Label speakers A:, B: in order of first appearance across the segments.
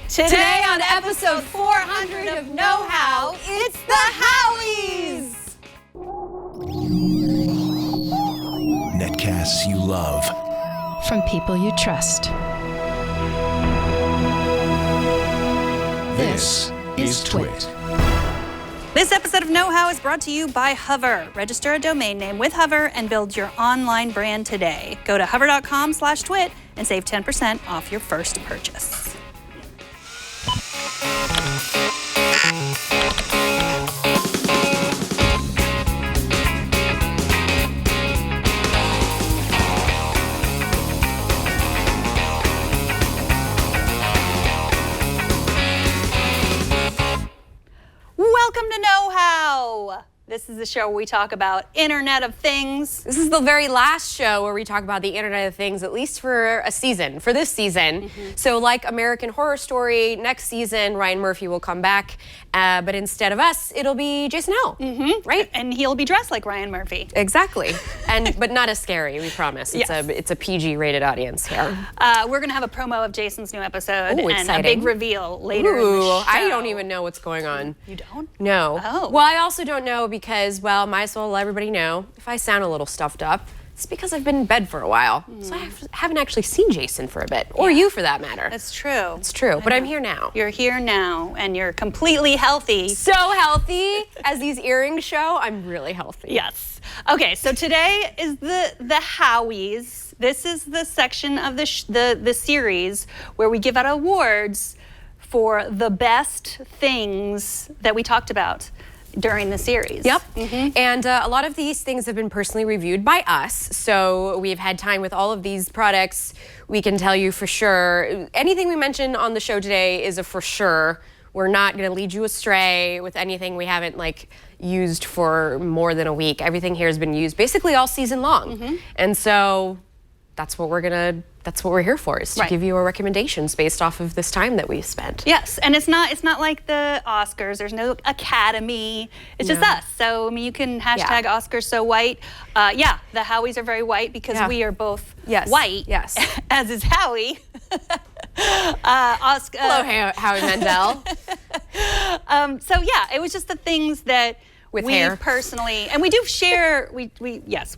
A: Today on episode 400 of Know How, it's the Howies!
B: Netcasts you love.
C: From people you trust.
B: This is Twit.
A: This episode of Know How is brought to you by Hover. Register a domain name with Hover and build your online brand today. Go to hover.com/twit and save 10% off your first purchase. Welcome to Know How. This is the show where we talk about Internet of Things.
D: This is the very last show where we talk about the Internet of Things, at least for a season, for this season. So like American Horror Story, next season, Ryan Murphy will come back, but instead of us, it'll be Jason Howell, right?
A: And he'll be dressed like Ryan Murphy.
D: Exactly, but not as scary, we promise. It's a PG-rated audience here.
A: We're going to have a promo of Jason's new episode
D: Ooh,
A: and
D: exciting.
A: a big reveal later in the show.
D: I don't even know what's going on.
A: You don't?
D: No.
A: Oh.
D: Well, I also don't know because, well, might as well let everybody know. If I sound a little stuffed up, it's because I've been in bed for a while. So I haven't actually seen Jason for a bit, or you for that matter.
A: That's true.
D: It's true, but I'm here now.
A: You're here now, and you're completely healthy.
D: So healthy. As these earrings show, I'm really healthy.
A: Yes. Okay, so today is the Howies. This is the section of the series where we give out awards for the best things that we talked about during the series.
D: Yep. And a lot of these things have been personally reviewed by us. So we've had time with all of these products. We can tell you for sure. Anything we mention on the show today is a for sure. We're not going to lead you astray with anything we haven't used for more than a week. Everything here has been used basically all season long. And so that's what we're here for, is to give you our recommendations based off of this time that we've spent.
A: Yes, and it's not like the Oscars. There's no Academy. It's just us. So I mean, you can hashtag Oscars so white. The Howies are very white because we are both white. Yes, as is Howie.
D: Hello, Howie Mandel.
A: It was just the things that we
D: hair.
A: Personally, and we do share. We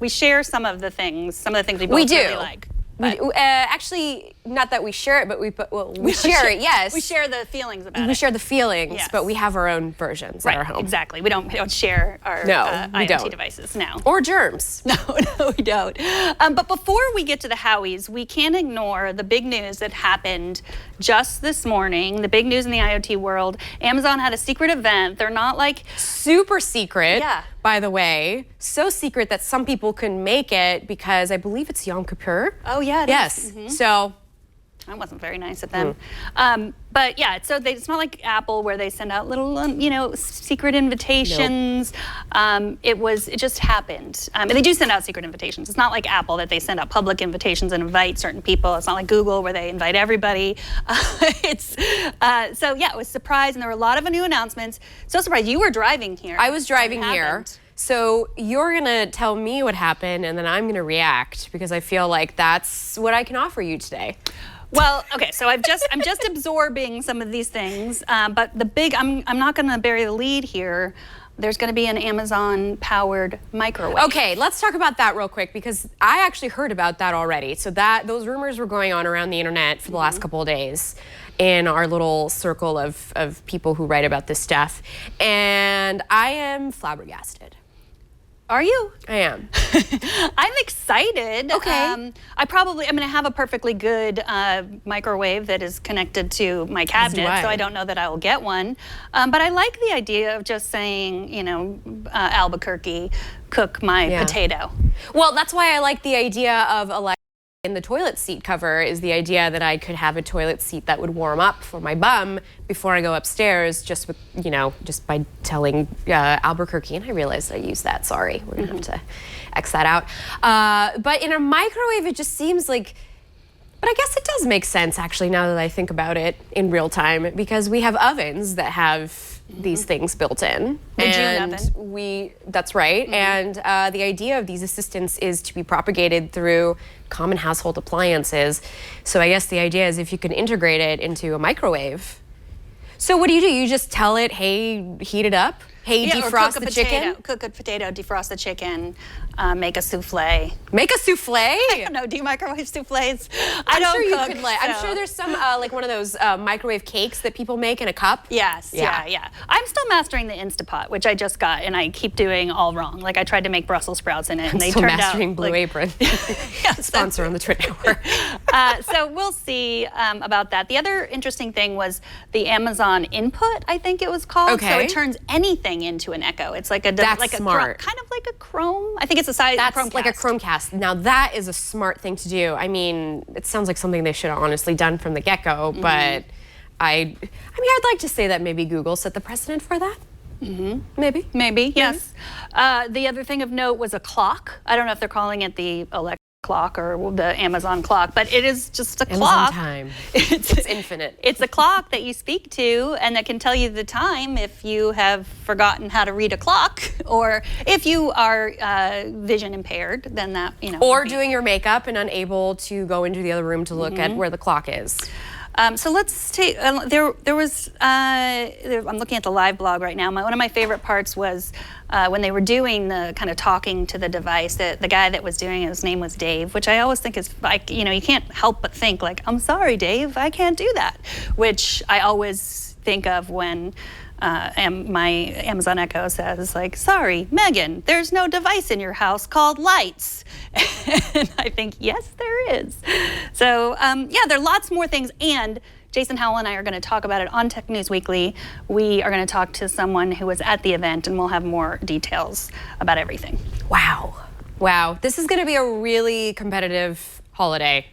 A: share some of the things we both really like.
D: Actually, not that we share it, but we share it. Yes,
A: we share the feelings about it.
D: We share the feelings,
A: yes.
D: But we have our own versions at our home.
A: Exactly. We don't share our IoT devices now.
D: Or germs.
A: No, we don't. But before we get to the Howies, we can't ignore the big news that happened just this morning. The big news in the IoT world. Amazon had a secret event. They're not
D: super secret.
A: Yeah.
D: By the way, so secret that some people couldn't make it because I believe it's Yom Kippur.
A: Oh yeah.
D: Yes. So.
A: That wasn't very nice of them. But yeah, so it's not like Apple where they send out little, secret invitations. Nope. It just happened. And they do send out secret invitations. It's not like Apple that they send out public invitations and invite certain people. It's not like Google where they invite everybody. It was surprise, and there were a lot of new announcements. So surprised you were driving here.
D: I was driving here. So you're gonna tell me what happened, and then I'm gonna react because I feel like that's what I can offer you today.
A: Well, okay, so I'm just absorbing some of these things, but I'm not going to bury the lead here. There's going to be an Amazon-powered microwave.
D: Okay, let's talk about that real quick because I actually heard about that already. So those rumors were going on around the internet for the last couple of days in our little circle of people who write about this stuff, and I am flabbergasted.
A: Are you?
D: I am.
A: I'm excited.
D: Okay.
A: I'm going to have a perfectly good microwave that is connected to my cabinet, so I don't know that I will get one. But I like the idea of just saying, Albuquerque, cook my potato.
D: Well, that's why I like the idea of in the toilet seat cover is the idea that I could have a toilet seat that would warm up for my bum before I go upstairs, just by telling Albuquerque. And I realized I used that. Sorry, we're gonna have to X that out. But in a microwave, it just seems like. But I guess it does make sense actually now that I think about it in real time because we have ovens that have these things built in.
A: The June oven.
D: That's right. And the idea of these assistants is to be propagated through common household appliances. So I guess the idea is if you can integrate it into a microwave. So what do? You just tell it, hey, heat it up? Hey,
A: Yeah, or
D: defrost
A: cook a
D: the chicken?
A: Cook a potato, defrost the chicken, make a souffle.
D: Make a souffle?
A: I don't know, do you microwave souffles?
D: I'm
A: don't
D: sure you
A: cook,
D: could I'm
A: so-
D: sure there's some like one of those microwave cakes that people make in a cup.
A: Yes,
D: Yeah.
A: yeah. I'm still mastering the Instapot, which I just got, and I keep doing all wrong. Like I tried to make Brussels sprouts in it, and they
D: Still
A: turned
D: mastering
A: out
D: Blue
A: like,
D: Apron.
A: Yes,
D: Sponsor on the Twit Network.
A: so we'll see about that. The other interesting thing was the Amazon Input, I think it was called. So
D: Okay.
A: it turns anything into an Echo. It's like a
D: That's
A: like
D: smart.
A: kind of like a Chrome. I think it's a size.
D: That's
A: Chromecast.
D: like a Chromecast. Now that is a smart thing to do. I mean, it sounds like something they should have honestly done from the get-go, but I'd like to say that maybe Google set the precedent for that. Maybe.
A: Maybe, yes. The other thing of note was a clock. I don't know if they're calling it the Alexa clock or the Amazon clock, but it is just a
D: Amazon
A: clock.
D: time.
A: It's
D: infinite.
A: It's a clock that you speak to and that can tell you the time if you have forgotten how to read a clock, or if you are vision impaired, then that,
D: Or
A: would be-
D: doing your makeup and unable to go into the other room to look at where the clock is.
A: So let's take, there was, I'm looking at the live blog right now. One of my favorite parts was when they were doing the kind of talking to the device, the guy that was doing it, his name was Dave, which I always think is like, you can't help but think like, I'm sorry, Dave, I can't do that, which I always think of when my Amazon Echo says like, sorry, Megan, there's no device in your house called lights. And I think, yes, there is. So yeah, there are lots more things. And Jason Howell and I are going to talk about it on Tech News Weekly. We are going to talk to someone who was at the event, and we'll have more details about everything.
D: Wow. Wow. This is going to be a really competitive holiday.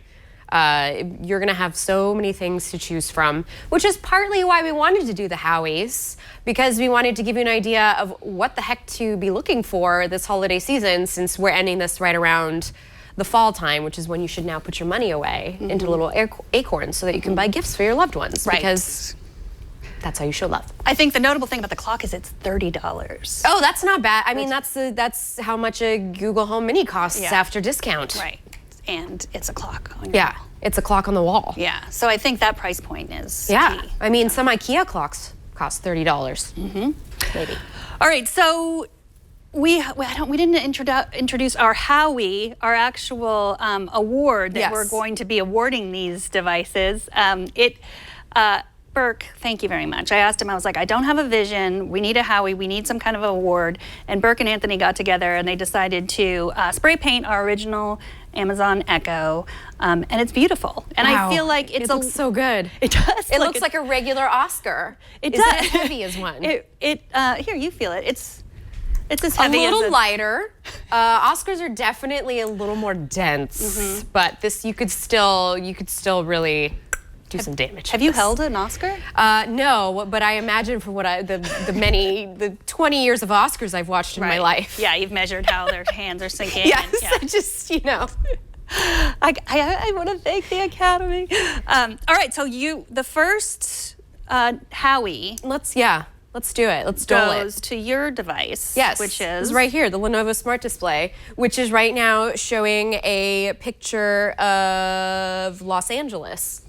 D: You're going to have so many things to choose from, which is partly why we wanted to do the Howies, because we wanted to give you an idea of what the heck to be looking for this holiday season, since we're ending this right around the fall time, which is when you should now put your money away into little acorns so that you can buy gifts for your loved ones.
A: Right.
D: Because that's how you show love.
A: I think the notable thing about the clock is it's $30.
D: Oh, that's not bad. I mean, that's how much a Google Home Mini costs
A: Yeah.
D: after discount.
A: Right. And it's a clock on your
D: Yeah,
A: wall.
D: it's a clock on the wall.
A: Yeah. So I think that price point is
D: Yeah,
A: key.
D: I mean, some IKEA clocks cost $30. Maybe.
A: All right, so we didn't introduce our Howie, our actual award that
D: Yes.
A: we're going to be awarding these devices. Burke, thank you very much. I asked him, I was like, I don't have a vision. We need a Howie. We need some kind of award. And Burke and Anthony got together and they decided to spray paint our original Amazon Echo. And it's beautiful. And I feel like
D: it looks so good.
A: It does.
D: It looks like a regular Oscar.
A: It
D: Is
A: does.
D: it as heavy as one?
A: Here, you feel it. It's as
D: A
A: heavy as
D: little lighter. Oscars are definitely a little more dense, but this you could still really do some damage.
A: Have you held an Oscar?
D: No, but I imagine from what the 20 years of Oscars I've watched in my life.
A: Yeah, you've measured how their hands are sinking.
D: Yes,
A: and- yeah.
D: I just
A: I want to thank the Academy. All right, so the first Howie
D: Let's do it. Let's dole it.
A: goes to your device.
D: Yes,
A: which is
D: it's right here, the Lenovo Smart Display, which is right now showing a picture of Los Angeles.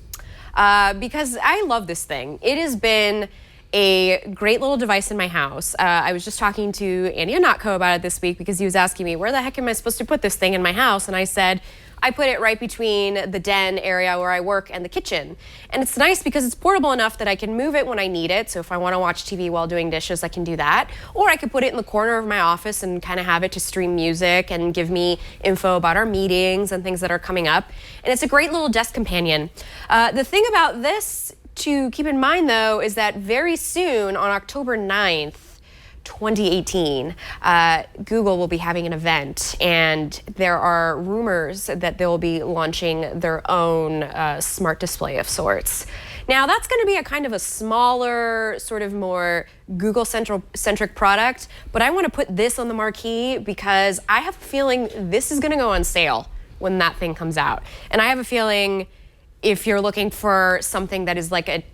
D: Because I love this thing. It has been a great little device in my house. I was just talking to Andy Anatko about it this week because he was asking me, where the heck am I supposed to put this thing in my house? And I said, I put it right between the den area where I work and the kitchen. And it's nice because it's portable enough that I can move it when I need it. So if I want to watch TV while doing dishes, I can do that. Or I could put it in the corner of my office and kind of have it to stream music and give me info about our meetings and things that are coming up. And it's a great little desk companion. The thing about this to keep in mind, though, is that very soon, on October 9th, 2018, Google will be having an event, and there are rumors that they will be launching their own smart display of sorts. Now, that's going to be a kind of a smaller, sort of more Google-centric product, but I want to put this on the marquee because I have a feeling this is going to go on sale when that thing comes out. And I have a feeling if you're looking for something that is like a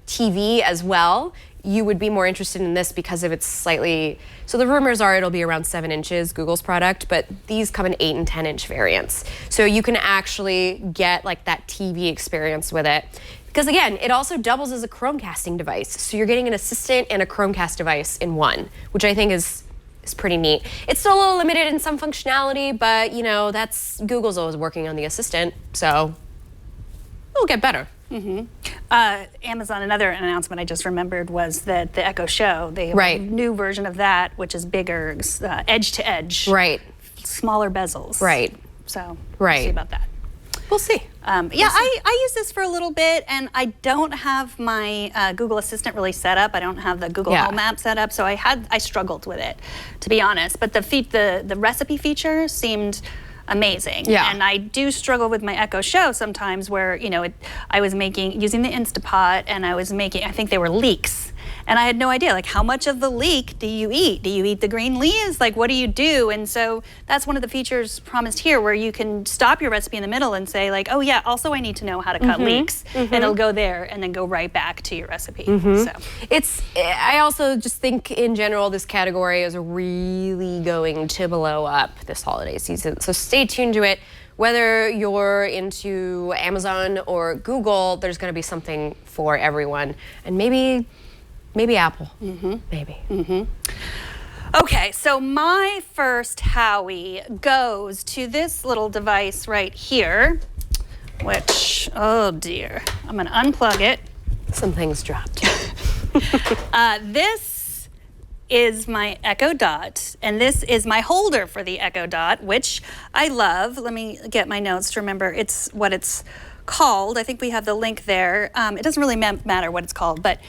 D: TV as well, you would be more interested in this because of its slightly, so the rumors are it'll be around 7 inches, Google's product, but these come in 8 and 10 inch variants. So you can actually get like that TV experience with it. Because again, it also doubles as a Chromecasting device. So you're getting an Assistant and a Chromecast device in one, which I think is pretty neat. It's still a little limited in some functionality, but you know, Google's always working on the Assistant, so it'll get better.
A: Amazon, another announcement I just remembered was that the Echo Show, they have a new version of that, which is bigger, edge to edge.
D: Right.
A: Smaller bezels.
D: Right.
A: So we'll see about that.
D: We'll see.
A: I use this for a little bit, and I don't have my Google Assistant really set up. I don't have the Google Home app set up, so I struggled with it, to be honest. But the recipe feature seemed amazing.
D: Yeah.
A: And I do struggle with my Echo Show sometimes, where I was using the Instapot, and I think they were leeks. And I had no idea, like, how much of the leek do you eat? Do you eat the green leaves? Like, what do you do? And so that's one of the features promised here, where you can stop your recipe in the middle and say, like, oh yeah, also I need to know how to cut leeks. And it'll go there and then go right back to your recipe. So
D: I also just think in general, this category is really going to blow up this holiday season. So stay tuned to it. Whether you're into Amazon or Google, there's going to be something for everyone. And maybe Apple. Maybe.
A: Okay, so my first Howie goes to this little device right here, which, oh dear, I'm going to unplug it.
D: Some things dropped.
A: This is my Echo Dot, and this is my holder for the Echo Dot, which I love. Let me get my notes to remember what it's called. I think we have the link there. It doesn't really matter what it's called, but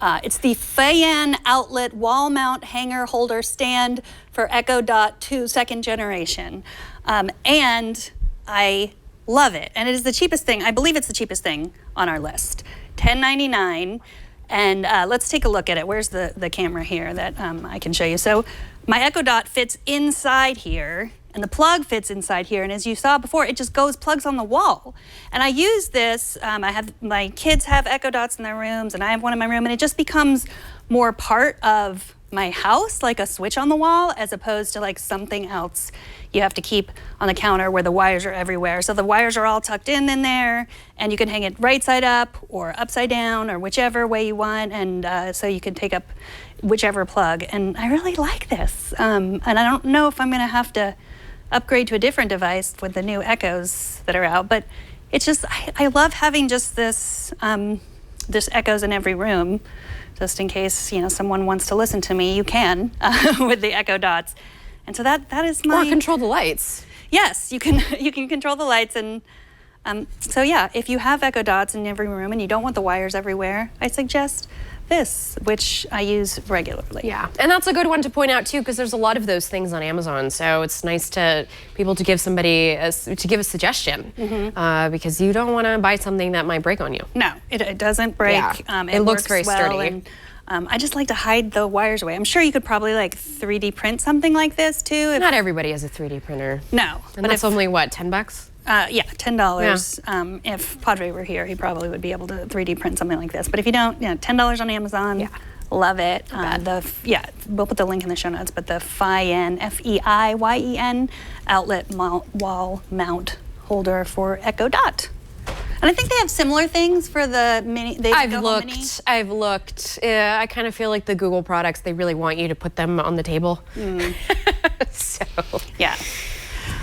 A: it's the Fan Outlet Wall Mount Hanger Holder Stand for Echo Dot 2 2nd generation. And I love it. And it is the cheapest thing. I believe it's the cheapest thing on our list. $10.99. And let's take a look at it. Where's the camera here that I can show you? So my Echo Dot fits inside here, and the plug fits inside here. And as you saw before, it just plugs on the wall. And I use this, my kids have Echo Dots in their rooms, and I have one in my room, and it just becomes more part of my house, like a switch on the wall, as opposed to like something else you have to keep on the counter where the wires are everywhere. So the wires are all tucked in there, and you can hang it right side up or upside down or whichever way you want, and so you can take up whichever plug. And I really like this. And I don't know if I'm gonna have to upgrade to a different device with the new Echoes that are out, but it's just, I love having just this, this Echoes in every room, just in case, someone wants to listen to me, you can, with the Echo Dots. And so that is my...
D: Or control the lights.
A: Yes, you can control the lights. And so yeah, if you have Echo Dots in every room and you don't want the wires everywhere, I suggest this, which I use regularly.
D: Yeah, and that's a good one to point out too, because there's a lot of those things on Amazon. So it's nice to to give somebody a suggestion, because you don't want to buy something that might break on you.
A: No, it doesn't break.
D: Yeah.
A: It
D: looks
A: works
D: very
A: well,
D: sturdy.
A: And I just like to hide the wires away. I'm sure you could probably like 3D print something like this too.
D: Not everybody has a 3D printer.
A: No,
D: and that's only what, $10?
A: Yeah, $10. Yeah. If Padre were here, he probably would be able to 3D print something like this. But if you don't, $10 on Amazon. Yeah. Love it. We'll put the link in the show notes. But the Feyen, Feiyen outlet wall mount holder for Echo Dot. And I think they have similar things for the mini.
D: I've looked. I kind of feel like the Google products, they really want you to put them on the table. So
A: yeah.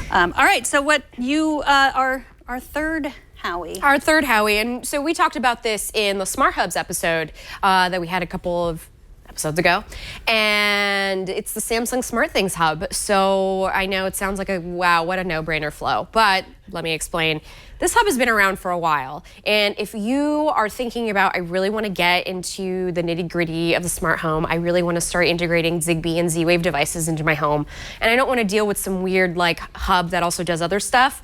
A: All right, so what you our third Howie.
D: Our third Howie, and so we talked about this in the Smart Hubs episode that we had a couple of episodes ago, and it's the Samsung SmartThings Hub. So I know it sounds like wow, what a no-brainer flow, but let me explain. This hub has been around for a while, and if you are thinking about, I really want to get into the nitty-gritty of the smart home, I really want to start integrating Zigbee and Z-Wave devices into my home, and I don't want to deal with some weird like hub that also does other stuff,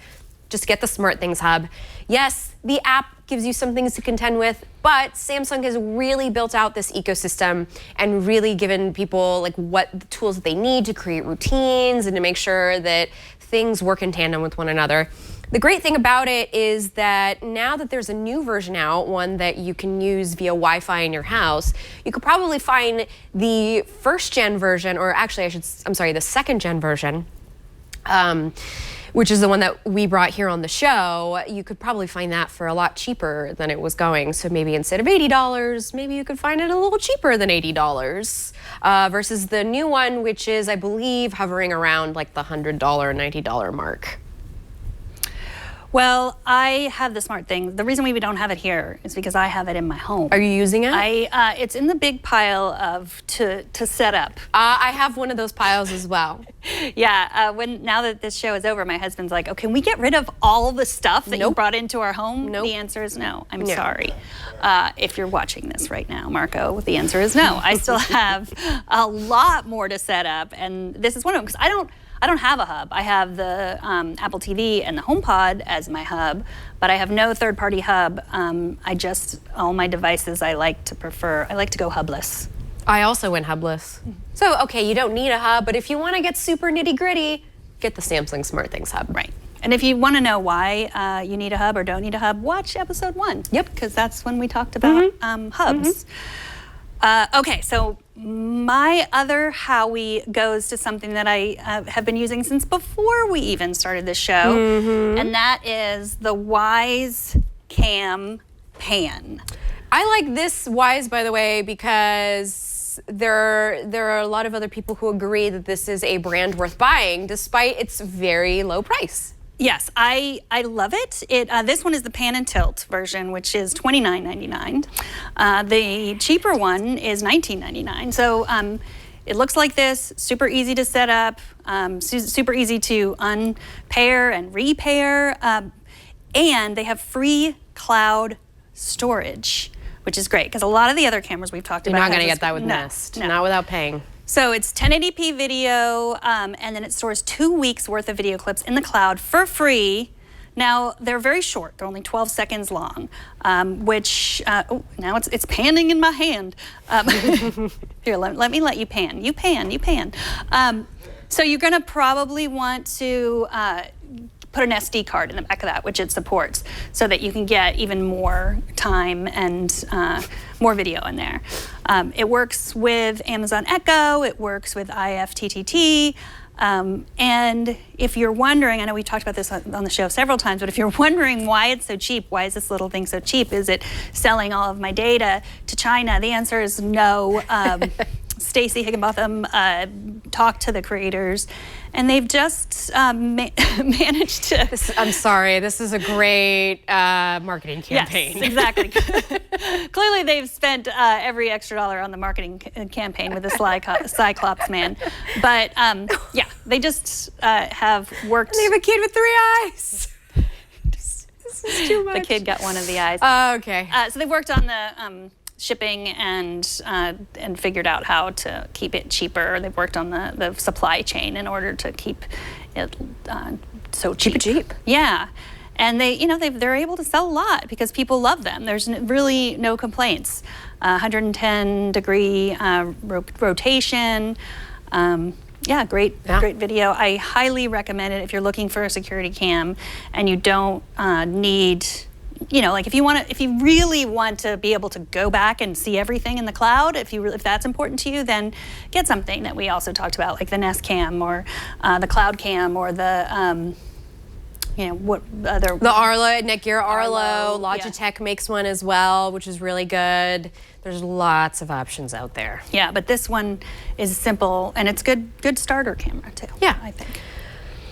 D: just get the SmartThings Hub. Yes, the app gives you some things to contend with, but Samsung has really built out this ecosystem and really given people like what the tools that they need to create routines and to make sure that things work in tandem with one another. The great thing about it is that now that there's a new version out, one that you can use via Wi-Fi in your house, you could probably find the first-gen version, or actually the second-gen version, which is the one that we brought here on the show. You could probably find that for a lot cheaper than it was going. So maybe instead of $80, maybe you could find it a little cheaper than $80 versus the new one, which is, I believe, hovering around like the $100, $90 mark.
A: Well, I have the SmartThings. The reason we don't have it here is because I have it in my home.
D: Are you using it?
A: It's in the big pile of to set up.
D: I have one of those piles as well.
A: Yeah, now that this show is over, my husband's like, "Oh, can we get rid of all the stuff that you brought into our home?"
D: Nope.
A: The answer is no. I'm sorry. If you're watching this right now, Marco, the answer is no. I still have a lot more to set up, and this is one of them because I don't have a hub. I have the Apple TV and the HomePod as my hub, but I have no third-party hub. All my devices I like to go hubless.
D: I also went hubless. So, okay, you don't need a hub, but if you want to get super nitty-gritty, get the Samsung SmartThings Hub.
A: Right. And if you want to know why you need a hub or don't need a hub, watch episode 1.
D: Yep.
A: Because that's when we talked about hubs. Okay, so my other Howie goes to something that I have been using since before we even started this show, and that is the Wyze Cam Pan.
D: I like this Wyze, by the way, because there are a lot of other people who agree that this is a brand worth buying, despite its very low price.
A: Yes, I love it. This one is the pan and tilt version, which is $29.99. The cheaper one is $19.99. So it looks like this, super easy to set up, super easy to unpair and repair, and they have free cloud storage, which is great because a lot of the other cameras we've talked about.
D: You're not going to get that with Nest, not without paying.
A: So it's 1080p video, and then it stores 2 weeks worth of video clips in the cloud for free. Now, they're very short. They're only 12 seconds long, which, now it's panning in my hand. Here, let me let you pan. You pan. So you're gonna probably want to put an SD card in the back of that, which it supports, so that you can get even more time and more video in there. It works with Amazon Echo, it works with IFTTT, and if you're wondering, I know we've talked about this on the show several times, but if you're wondering why it's so cheap, why is this little thing so cheap? Is it selling all of my data to China? The answer is no. Stacy Higginbotham talked to the creators, and they've just managed to.
D: I'm sorry, this is a great marketing campaign.
A: Yes, exactly. Clearly, they've spent every extra dollar on the marketing campaign with the Cyclops man. But yeah, they just have worked.
D: And they have a kid with 3 eyes. This is too much.
A: The kid got one of the eyes.
D: Okay.
A: So they've worked on the shipping and figured out how to keep it cheaper. They've worked on the supply chain in order to keep it so cheap.
D: Cheap.
A: Yeah, and they're able to sell a lot because people love them. There's really no complaints. 110-degree rotation. Yeah, great video. I highly recommend it if you're looking for a security cam and you don't need. Like if you really want to be able to go back and see everything in the cloud, if that's important to you, then get something that we also talked about, like the Nest Cam or the Cloud Cam or the what other?
D: The Arlo, Netgear Arlo. Logitech
A: yeah.
D: makes one as well, which is really good. There's lots of options out there.
A: Yeah, but this one is simple and it's good starter camera too.
D: Yeah,
A: I think.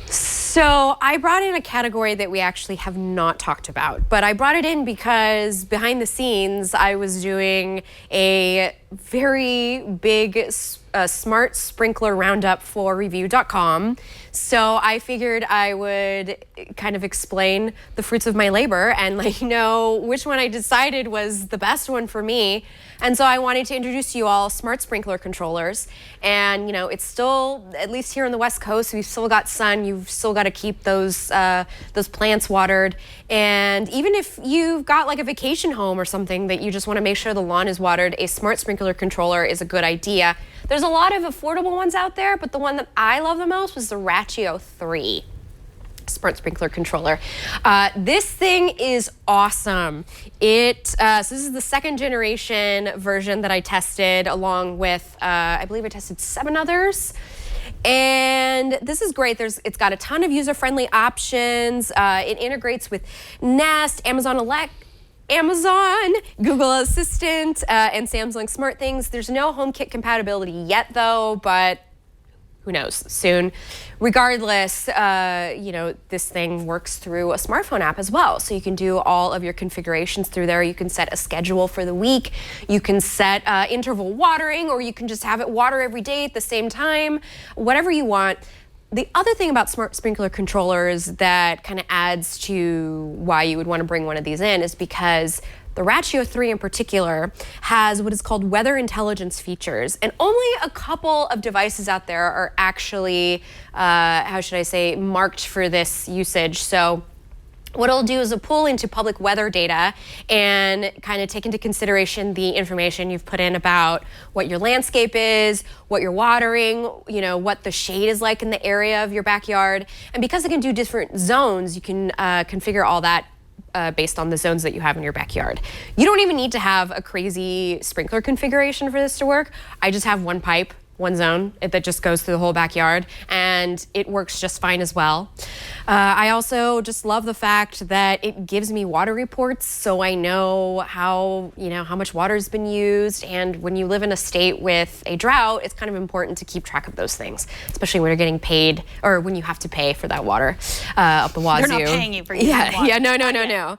D: So I brought in a category that we actually have not talked about, but I brought it in because behind the scenes I was doing a very big smart sprinkler roundup for review.com. So I figured I would kind of explain the fruits of my labor and let you know which one I decided was the best one for me. And so I wanted to introduce you all smart sprinkler controllers. And it's still, at least here on the West Coast, we've still got sun. You've still got to keep those plants watered. And even if you've got like a vacation home or something that you just want to make sure the lawn is watered, a smart sprinkler controller is a good idea. There's a lot of affordable ones out there, but the one that I love the most was the Ratio 3. smart sprinkler controller. This thing is awesome. So this is the second generation version that I tested along with, I believe I tested 7 others. And this is great. It's got a ton of user-friendly options. It integrates with Nest, Amazon, Google Assistant, and Samsung SmartThings. There's no HomeKit compatibility yet, though, but who knows, soon. Regardless, this thing works through a smartphone app as well. So you can do all of your configurations through there. You can set a schedule for the week. You can set interval watering, or you can just have it water every day at the same time, whatever you want. The other thing about smart sprinkler controllers that kind of adds to why you would want to bring one of these in is because the Ratio 3 in particular has what is called weather intelligence features, and only a couple of devices out there are actually, marked for this usage. So what it'll do is it'll pull into public weather data and kind of take into consideration the information you've put in about what your landscape is, what you're watering, what the shade is like in the area of your backyard. And because it can do different zones, you can configure all that based on the zones that you have in your backyard. You don't even need to have a crazy sprinkler configuration for this to work. I just have one pipe, one zone that just goes through the whole backyard, and it works just fine as well. I also just love the fact that it gives me water reports, so I know how much water has been used. And when you live in a state with a drought, it's kind of important to keep track of those things, especially when you're getting paid or when you have to pay for that water up the wazoo.
A: They're not paying you for using water.
D: Yeah, no.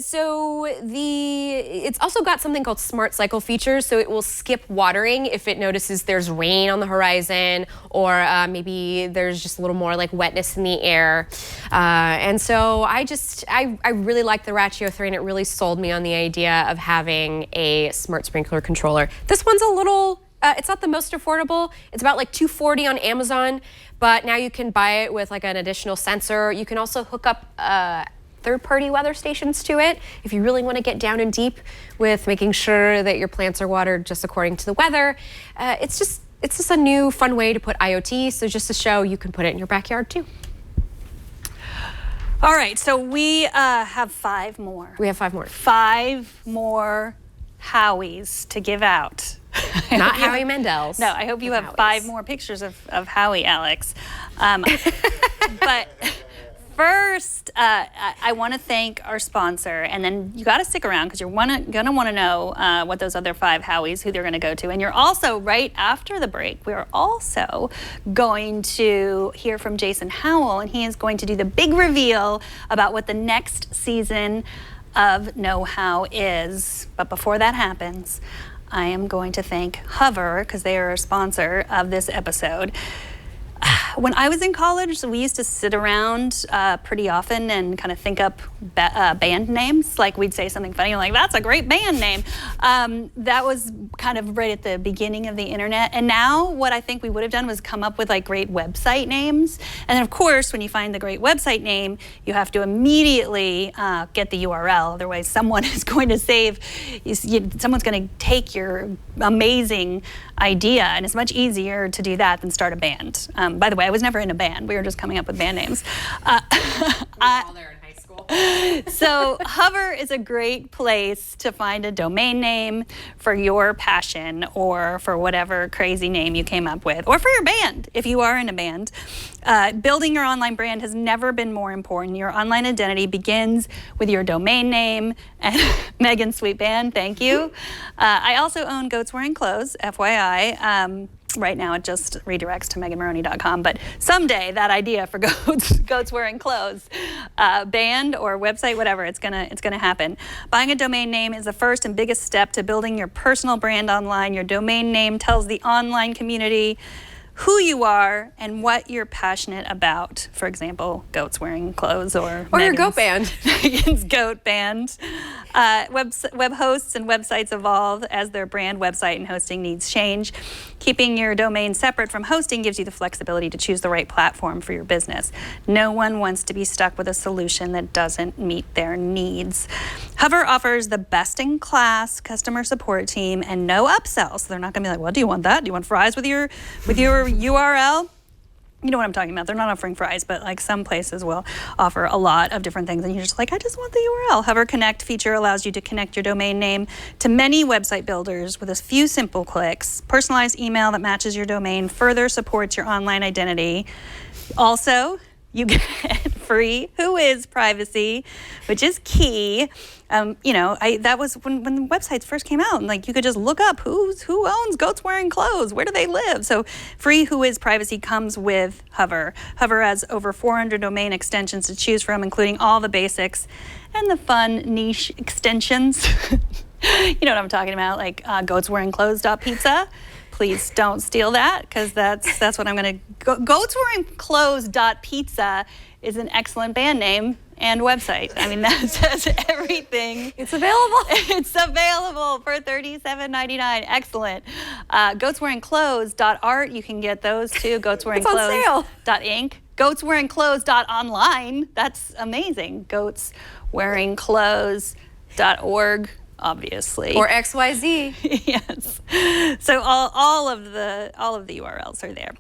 D: So it's also got something called Smart Cycle features, so it will skip watering if it notices there's rain on the horizon, or maybe there's just a little more like wetness in the air. And so I really like the Ratio 3, and it really sold me on the idea of having a smart sprinkler controller. This one's a little, it's not the most affordable. It's about like $240 on Amazon, but now you can buy it with like an additional sensor. You can also hook up third-party weather stations to it if you really want to get down and deep with making sure that your plants are watered just according to the weather. It's just a new fun way to put IoT, so just to show you can put it in your backyard too.
A: All right, so we have 5 more.
D: We have 5 more.
A: 5 more Howies to give out.
D: Not Howie Mandel's.
A: No, I hope you have
D: Howies.
A: 5 more pictures of Howie, Alex. But first, I want to thank our sponsor, and then you got to stick around because you're gonna want to know what those other 5 Howies, who they're going to go to. And you're also, right after the break, we are also going to hear from Jason Howell, and he is going to do the big reveal about what the next season of Know How is. But before that happens, I am going to thank Hover, because they are a sponsor of this episode. When I was in college, we used to sit around pretty often and kind of think up band names. Like we'd say something funny, like, that's a great band name. That was kind of right at the beginning of the internet. And now what I think we would have done was come up with like great website names. And then of course, when you find the great website name, you have to immediately get the URL. Otherwise, someone is going to someone's going to take your amazing idea. And it's much easier to do that than start a band. By the way, I was never in a band. We were just coming up with band names.
D: We were all there in high school.
A: So Hover is a great place to find a domain name for your passion, or for whatever crazy name you came up with, or for your band, if you are in a band. Building your online brand has never been more important. Your online identity begins with your domain name. And Megan, sweet band, thank you. I also own Goats Wearing Clothes, FYI. Right now it just redirects to meganmaroney.com, but someday that idea for goats wearing clothes, band or website, whatever, it's gonna happen. Buying a domain name is the first and biggest step to building your personal brand online. Your domain name tells the online community who you are and what you're passionate about. For example, Goats Wearing Clothes, or
D: your goat band.
A: Megan's goat band. Web hosts and websites evolve as their brand, website, and hosting needs change. Keeping your domain separate from hosting gives you the flexibility to choose the right platform for your business. No one wants to be stuck with a solution that doesn't meet their needs. Hover offers the best-in-class customer support team and no upsells. So they're not going to be like, well, do you want that? Do you want fries with your URL? you know what I'm talking about. They're not offering fries, but like some places will offer a lot of different things. And you're just like, I just want the URL. Hover Connect feature allows you to connect your domain name to many website builders with a few simple clicks. Personalized email that matches your domain further supports your online identity. Also, you get free Howies privacy, which is key. That was when the websites first came out, and like you could just look up who owns goats wearing clothes, where do they live? So free Howies privacy comes with Hover. Hover has over 400 domain extensions to choose from, including all the basics and the fun niche extensions. You know what I'm talking about, like goats wearing clothes.pizza. Please don't steal that, because that's what I'm going to... Goats Wearing Clothes.pizza is an excellent band name and website. I mean, that says everything.
D: It's available.
A: It's available for $37.99. Excellent. Goats Wearing Clothes.art, you can get those too. Goats Wearing
D: It's on sale.
A: Clothes.inc. Goats Wearing Clothes.online. That's amazing. Goats Wearing Clothes.org. Obviously.
D: Or XYZ.
A: Yes. So all of the URLs are there.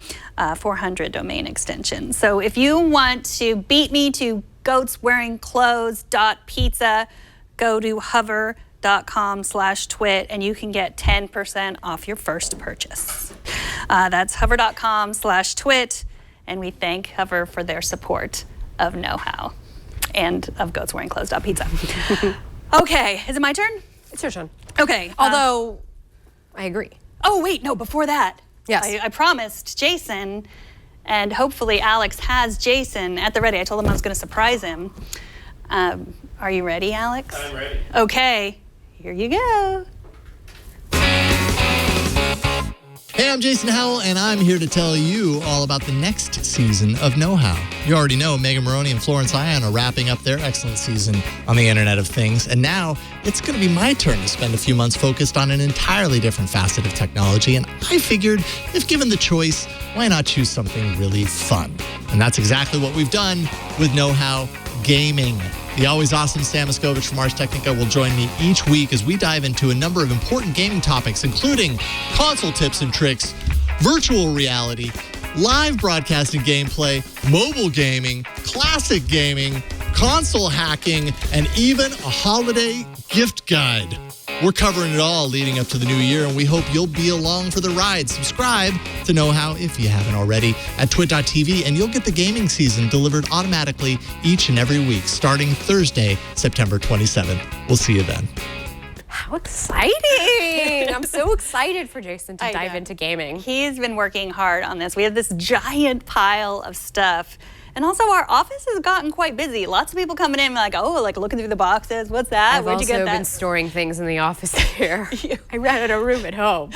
A: 400 domain extensions. So if you want to beat me to goatswearingclothes.pizza, go to hover.com/twit and you can get 10% off your first purchase. That's hover.com/twit, and we thank Hover for their support of Know-How and of goatswearingclothes.pizza. Okay, is it my turn?
D: It's your turn.
A: Okay.
D: Although, I agree.
A: Oh, wait, no, before that.
D: Yes.
A: I promised Jason, and hopefully Alex has Jason at the ready. I told him I was going to surprise him. Are you ready, Alex?
E: I'm ready.
A: Okay, here you go.
F: Hey, I'm Jason Howell, and I'm here to tell you all about the next season of Know-How. You already know Megan Maroney and Florence Ion are wrapping up their excellent season on the Internet of Things, and now it's going to be my turn to spend a few months focused on an entirely different facet of technology, and I figured if given the choice, why not choose something really fun? And that's exactly what we've done with Know-How Gaming. The always awesome Sam Miskovich from Ars Technica will join me each week as we dive into a number of important gaming topics, including console tips and tricks, virtual reality, live broadcasting gameplay, mobile gaming, classic gaming, console hacking, and even a holiday gift guide. We're covering it all leading up to the new year, and we hope you'll be along for the ride. Subscribe to Know-How if you haven't already at twit.tv, and you'll get the gaming season delivered automatically each and every week, starting Thursday, September 27th. We'll see you then.
D: How exciting! I'm so excited for Jason to dive into gaming.
A: He's been working hard on this. We have this giant pile of stuff. And also, our office has gotten quite busy. Lots of people coming in and like, oh, like looking through the boxes. What's that?
D: I've
A: Where'd you get
D: also
A: that?
D: been storing things in the office here. I ran out of room at home.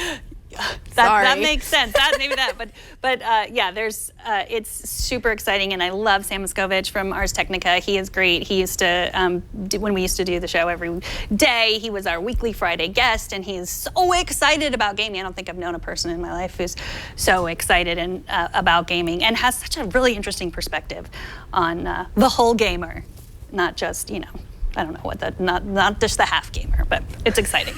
A: That makes sense. Yeah, there's it's super exciting, and I love Sam Miskovich from Ars Technica. He is great. He used to when we used to do the show every day, he was our weekly Friday guest, and he's so excited about gaming. I don't think I've known a person in my life who's so excited about gaming and has such a really interesting perspective on the whole gamer, not just I don't know what not just the half gamer, but it's exciting.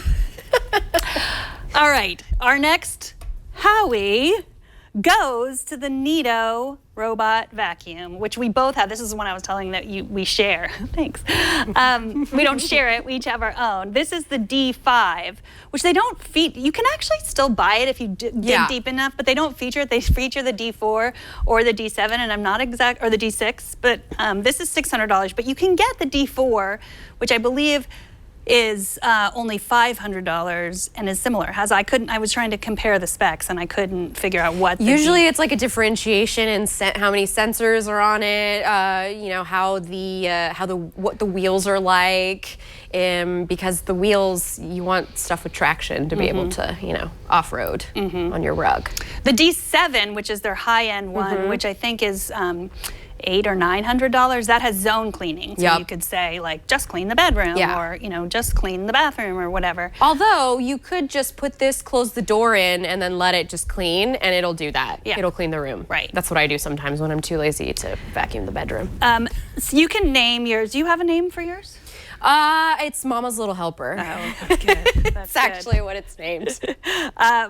A: All right, our next Howie goes to the Neato robot vacuum, which we both have. This is the one I was telling that we share. Thanks. We don't share it. We each have our own. This is the D5, which they don't feature. You can actually still buy it if you dig deep enough, but they don't feature it. They feature the D4 or the D7, and I'm not exact, or the D6, but this is $600. But you can get the D4, which I believe is only $500 and is similar. I was trying to compare the specs and I couldn't figure out what.
D: Usually it's like a differentiation in how many sensors are on it, what the wheels are like, because the wheels, you want stuff with traction to be able to, off-road on your rug.
A: The D7, which is their high-end one, which I think is $800 or $900, that has zone cleaning. So you could say like, just clean the bedroom or, just clean the bathroom or whatever.
D: Although you could just put this, close the door in, and then let it just clean, and it'll do that.
A: Yeah.
D: It'll clean the room.
A: Right.
D: That's what I do sometimes when I'm too lazy to vacuum the bedroom.
A: So you can name yours. Do you have a name for yours?
D: It's Mama's Little Helper.
A: Oh, that's good. That's
D: It's actually what it's named.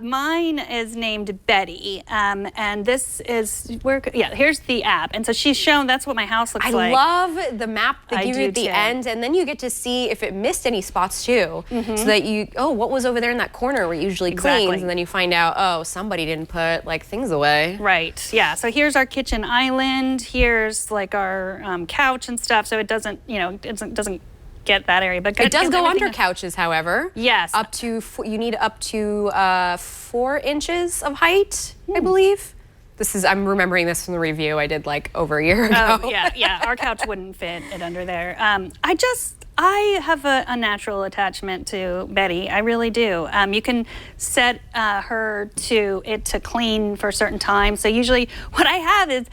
A: Mine is named Betty, and this is here's the app, and so she's shown that's what my house looks
D: I
A: like.
D: love the map they
A: I
D: give
A: do
D: you at the
A: too.
D: end, and then you get to see if it missed any spots too, so that what was over there in that corner where it usually
A: Exactly.
D: cleans, and then you find out, somebody didn't put like things away.
A: Right. Yeah. So here's our kitchen island. Here's like our couch and stuff. So it doesn't, it doesn't get that area, but
D: It does
A: gives
D: go
A: everything
D: under couches, however.
A: Yes.
D: You need up to 4 inches of height, I believe. I'm remembering this from the review I did like over a year ago.
A: Oh, yeah. Our couch wouldn't fit it under there. I have a natural attachment to Betty. I really do. You can set her to clean for a certain time. So usually what I have is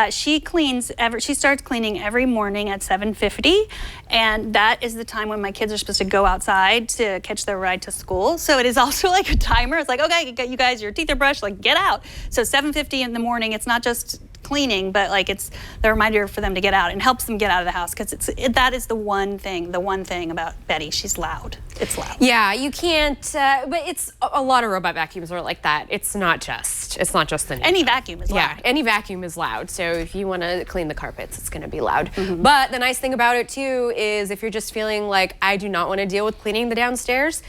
A: she starts cleaning every morning at 7:50, and that is the time when my kids are supposed to go outside to catch their ride to school. So it is also like a timer. It's like, okay, you guys, your teeth are brushed, like get out. So 7:50 in the morning, it's not just cleaning, but like it's the reminder for them to get out and helps them get out of the house, because that is the one thing about Betty. She's loud. It's loud.
D: Yeah, you can't, but it's a lot of robot vacuums are like that. It's not just the Neato.
A: Any vacuum is loud.
D: Yeah, any vacuum is loud. So if you want to clean the carpets, it's going to be loud. But the nice thing about it too is if you're just feeling like I do not want to deal with cleaning the downstairs,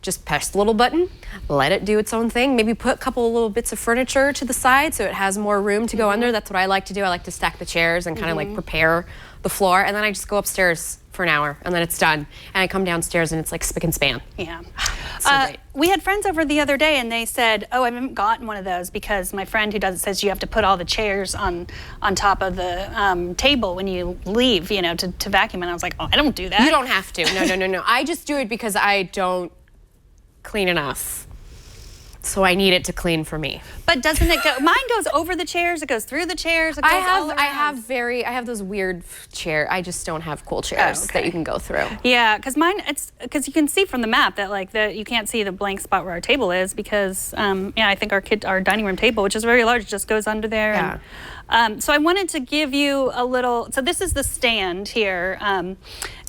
D: just press the little button, let it do its own thing. Maybe put a couple of little bits of furniture to the side so it has more room to go under. That's what I like to do. I like to stack the chairs and kind of like prepare the floor. And then I just go upstairs for an hour and then it's done. And I come downstairs and it's like spick and span.
A: Yeah.
D: So great.
A: We had friends over the other day and they said, I haven't gotten one of those because my friend who does it says you have to put all the chairs on top of the table when you leave, to vacuum. And I was like, I don't do that.
D: You don't have to. No. I just do it because I don't clean enough. So I need it to clean for me.
A: But doesn't it go? Mine goes over the chairs. It goes through the chairs. It goes all around.
D: I have those weird chair. I just don't have cool chairs that you can go through.
A: Yeah, because because you can see from the map that you can't see the blank spot where our table is because I think our dining room table, which is very large, just goes under there.
D: Yeah.
A: And, so I wanted to give you a little. So this is the stand here. And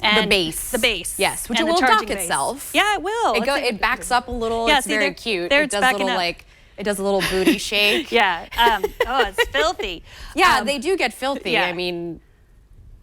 D: the base.
A: The base.
D: Yes, which
A: and
D: it will
A: charging
D: dock
A: base.
D: itself.
A: Yeah, it will.
D: It backs up a little.
A: Yeah,
D: it's
A: see,
D: very cute.
A: There
D: It
A: it's
D: does
A: backing
D: little
A: up.
D: it does a little booty shake.
A: Yeah. It's filthy.
D: Yeah, they do get filthy.
A: yeah.
D: I mean,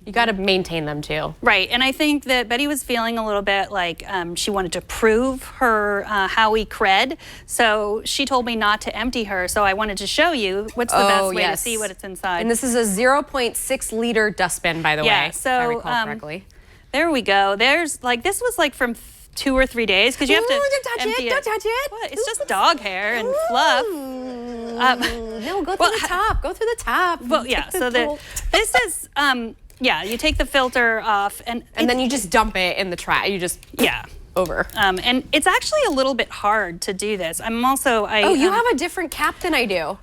D: you got to maintain them too.
A: Right, and I think that Betty was feeling a little bit like she wanted to prove her Howie cred, so she told me not to empty her, so I wanted to show you what's the best way to see what it's inside.
D: And this is a 0.6 liter dustbin, by the way,
A: so,
D: if I recall correctly.
A: There we go. There's this was like from 2 or 3 days because you have to
D: don't touch
A: empty
D: it. Don't touch it.
A: What? It's just dog hair and fluff.
D: No, go through the top. Go through the top.
A: Well, yeah. So this is you take the filter off and
D: then you just dump it in the trash. You just over.
A: And it's actually a little bit hard to do this. I'm also
D: you have a different cap than I do.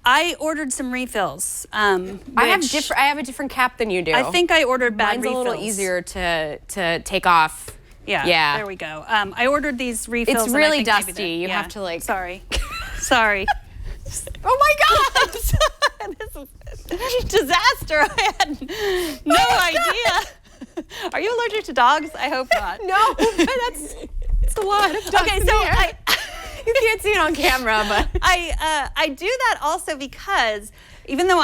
A: I ordered some refills.
D: I have a different cap than you do.
A: I think I ordered bad
D: Mine's
A: refills.
D: a little easier to take off.
A: Yeah. There we go. I ordered these refills.
D: It's really
A: and I think
D: dusty. You have to like.
A: Sorry.
D: Oh my God!
A: This is a disaster. I had no idea. Are you allergic to dogs? I hope not.
D: No, but it's a lot of dust.
A: Okay, so
D: you can't see it on camera, but
A: I do that also because even though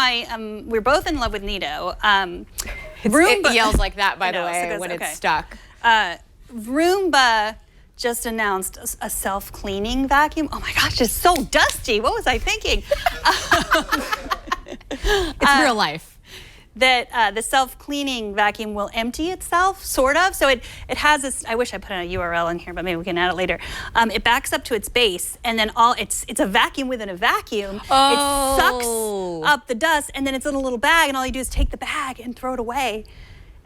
A: we're both in love with Neato.
D: It yells like that, by the way, when it's stuck.
A: Roomba just announced a self-cleaning vacuum. Oh my gosh, it's so dusty. What was I thinking?
D: It's real life.
A: That the self-cleaning vacuum will empty itself, sort of. So it has this, I wish I put a URL in here, but maybe we can add it later. It backs up to its base, and then it's a vacuum within a vacuum.
D: Oh.
A: It sucks up the dust, and then it's in a little bag, and all you do is take the bag and throw it away.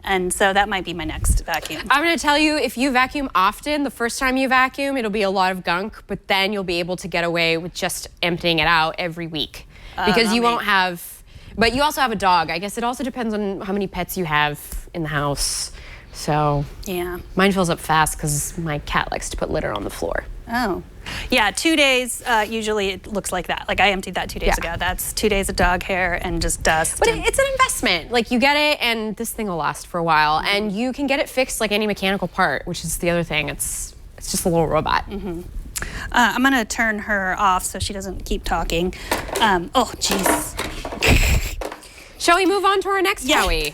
A: And so that might be my next vacuum.
D: I'm going to tell you, if you vacuum often, the first time you vacuum, it'll be a lot of gunk, but then you'll be able to get away with just emptying it out every week. Because you won't have, but you also have a dog. I guess it also depends on how many pets you have in the house. So
A: yeah,
D: mine fills up fast because my cat likes to put litter on the floor.
A: Oh, Yeah, 2 days, usually it looks like that. Like I emptied that 2 days ago. That's 2 days of dog hair and just dust.
D: But it's an investment. Like you get it and this thing will last for a while and you can get it fixed like any mechanical part, which is the other thing. It's just a little robot.
A: I'm gonna turn her off so she doesn't keep talking. Oh, jeez.
D: Shall we move on to our next Howie?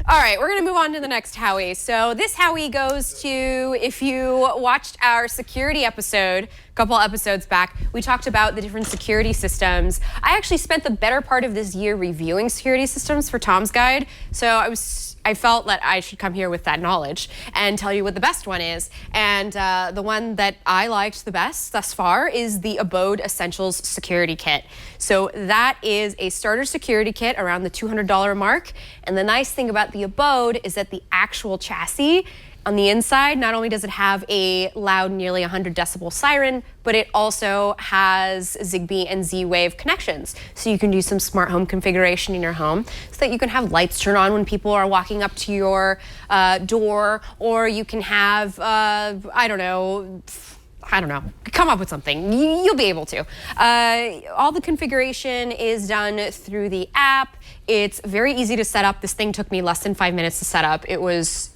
D: All right, we're gonna move on to the next Howie. So this Howie goes to, if you watched our security episode, a couple episodes back, we talked about the different security systems. I actually spent the better part of this year reviewing security systems for Tom's Guide. So I felt that I should come here with that knowledge and tell you what the best one is. And the one that I liked the best thus far is the Abode Essentials Security Kit. So that is a starter security kit around the $200 mark. And the nice thing about the Abode is that the actual chassis on the inside, not only does it have a loud, nearly 100 decibel siren, but it also has Zigbee and Z-Wave connections. So you can do some smart home configuration in your home so that you can have lights turn on when people are walking up to your door, or you can have, I don't know, come up with something. You'll be able to. All the configuration is done through the app. It's very easy to set up. This thing took me less than 5 minutes to set up. It was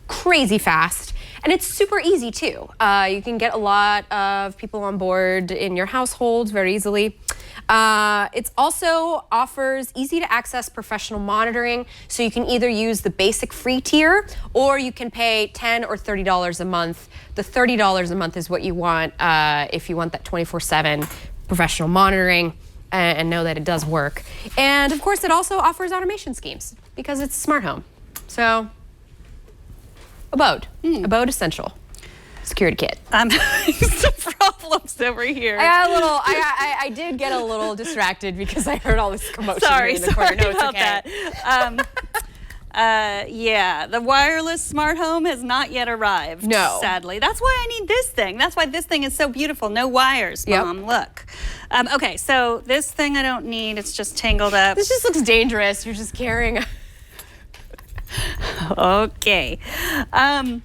D: crazy fast. And it's super easy too. You can get a lot of people on board in your household very easily. It also offers easy to access professional monitoring. So you can either use the basic free tier or you can pay $10 or $30 a month. The $30 a month is what you want if you want that 24/7 professional monitoring and know that it does work. And of course, it also offers automation schemes because it's a smart home. So Abode Essential Security Kit.
A: Some problems over here.
D: I did get a little distracted because I heard all this commotion in the corner. No, it's
A: about
D: okay.
A: that. Yeah, the wireless smart home has not yet arrived.
D: No.
A: Sadly. That's why I need this thing. That's why this thing is so beautiful. No wires, Mom. Look. Okay, so this thing I don't need. It's just tangled up.
D: This just looks dangerous. You're just carrying
A: Okay. All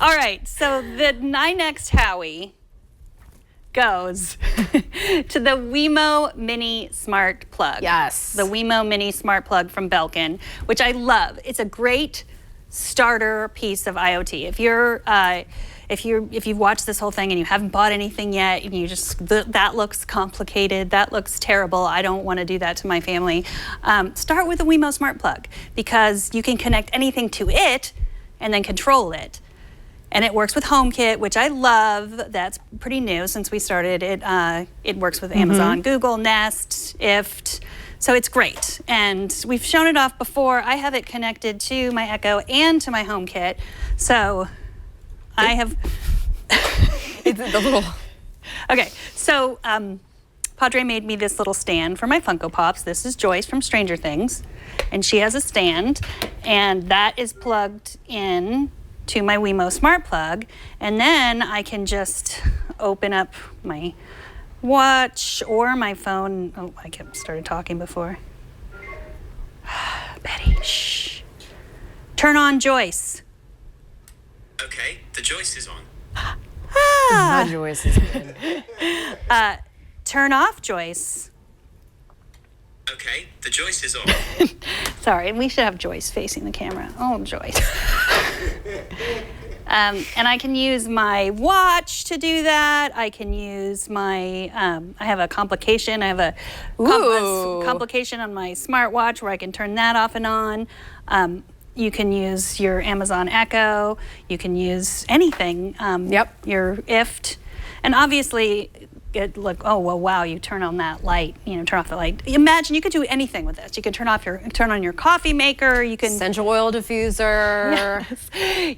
A: right, so my next Howie goes to the Wemo Mini Smart Plug.
D: Yes.
A: The Wemo Mini Smart Plug from Belkin, which I love. It's a great starter piece of IoT. If you've watched this whole thing and you haven't bought anything yet, and you just that looks complicated, that looks terrible, I don't want to do that to my family. Start with the Wemo Smart Plug because you can connect anything to it and then control it. And it works with HomeKit, which I love. That's pretty new since we started it. It works with Amazon, Google, Nest, IFT. So it's great. And we've shown it off before. I have it connected to my Echo and to my HomeKit. So I have...
D: It's the little...
A: Okay, so Padre made me this little stand for my Funko Pops. This is Joyce from Stranger Things. And she has a stand. And that is plugged in to my Wemo Smart Plug, and then I can just open up my watch or my phone. Oh, I started talking before. Betty, shh. Turn on Joyce.
E: Okay, the Joyce is on.
D: The Joyce is good.
A: Turn off Joyce.
E: Okay, the Joyce is on.
A: Sorry, we should have Joyce facing the camera. Oh, Joyce. And I can use my watch to do that. I can use my, I have a complication. I have a complication on my smartwatch where I can turn that off and on. You can use your Amazon Echo. You can use anything. Your IFT. And obviously, oh, well, wow, you turn on that light, turn off the light. Imagine you could do anything with this. You can turn on your coffee maker. You can
D: essential oil diffuser,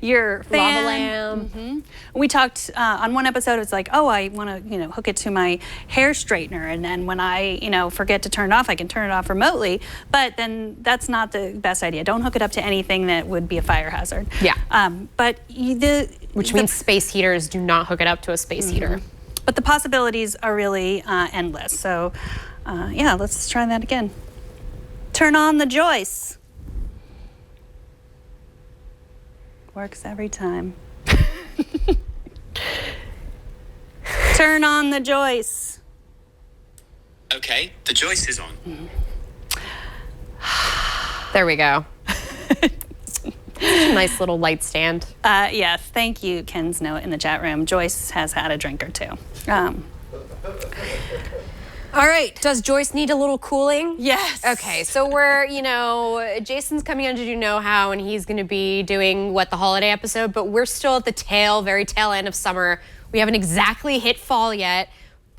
A: your fan.
D: Lava lamp.
A: We talked on one episode. It's like, oh, I want to, hook it to my hair straightener, and then when I, forget to turn it off, I can turn it off remotely. But then that's not the best idea. Don't hook it up to anything that would be a fire hazard.
D: Yeah.
A: Which
D: means space heaters. Do not hook it up to a space heater.
A: But the possibilities are really endless. So, yeah, let's try that again. Turn on the Joyce. Works every time. Turn on the joist.
E: Okay, the joist is on.
D: There we go. Nice little light stand.
A: Yes, thank you, Ken's note in the chat room. Joyce has had a drink or two. All right.
D: Does Joyce need a little cooling?
A: Yes.
D: Okay, so we're, Jason's coming on to do Know How, and he's going to be doing, the holiday episode, but we're still at the very tail end of summer. We haven't exactly hit fall yet,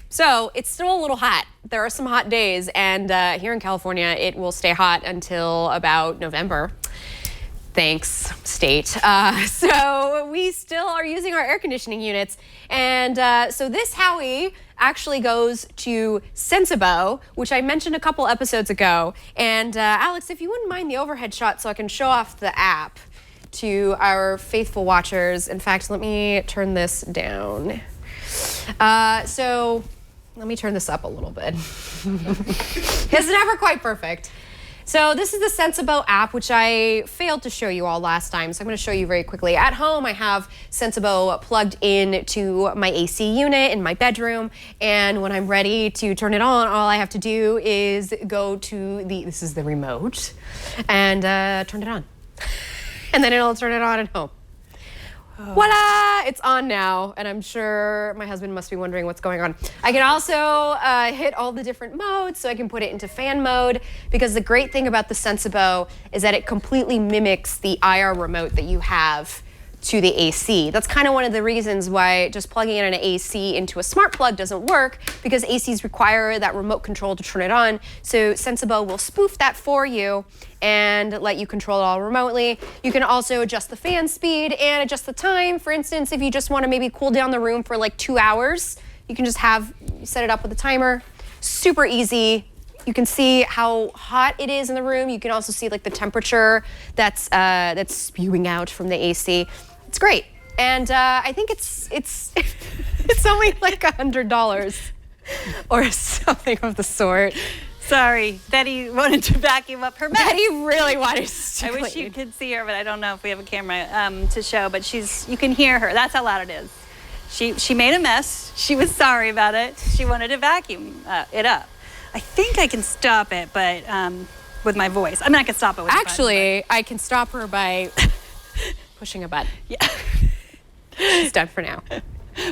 D: so it's still a little hot. There are some hot days, and here in California, it will stay hot until about November. Thanks, state. So we still are using our air conditioning units. And so this Howie actually goes to Sensibo, which I mentioned a couple episodes ago. And Alex, if you wouldn't mind the overhead shot so I can show off the app to our faithful watchers. In fact, let me turn this down. So let me turn this up a little bit. It's never quite perfect. So this is the Sensibo app, which I failed to show you all last time, so I'm going to show you very quickly. At home, I have Sensibo plugged in to my AC unit in my bedroom, and when I'm ready to turn it on, all I have to do is go to this is the remote, and turn it on. And then it'll turn it on at home. Voila! It's on now, and I'm sure my husband must be wondering what's going on. I can also hit all the different modes, so I can put it into fan mode, because the great thing about the Sensibo is that it completely mimics the IR remote that you have to the AC. That's kind of one of the reasons why just plugging in an AC into a smart plug doesn't work, because ACs require that remote control to turn it on. So Sensibo will spoof that for you and let you control it all remotely. You can also adjust the fan speed and adjust the time. For instance, if you just want to maybe cool down the room for like 2 hours, you can just set it up with a timer. Super easy. You can see how hot it is in the room. You can also see like the temperature that's spewing out from the AC. It's great, and I think it's it's only like $100 or something of the sort.
A: Sorry, Betty wanted to vacuum up her mess.
D: Betty really wanted to.
A: I wish you could see her, but I don't know if we have a camera to show. But you can hear her. That's how loud it is. She made a mess. She was sorry about it. She wanted to vacuum it up. I think I can stop it, but with my voice. I mean, I can stop it with
D: Actually, I can stop her by pushing a button.
A: Yeah.
D: She's done for now.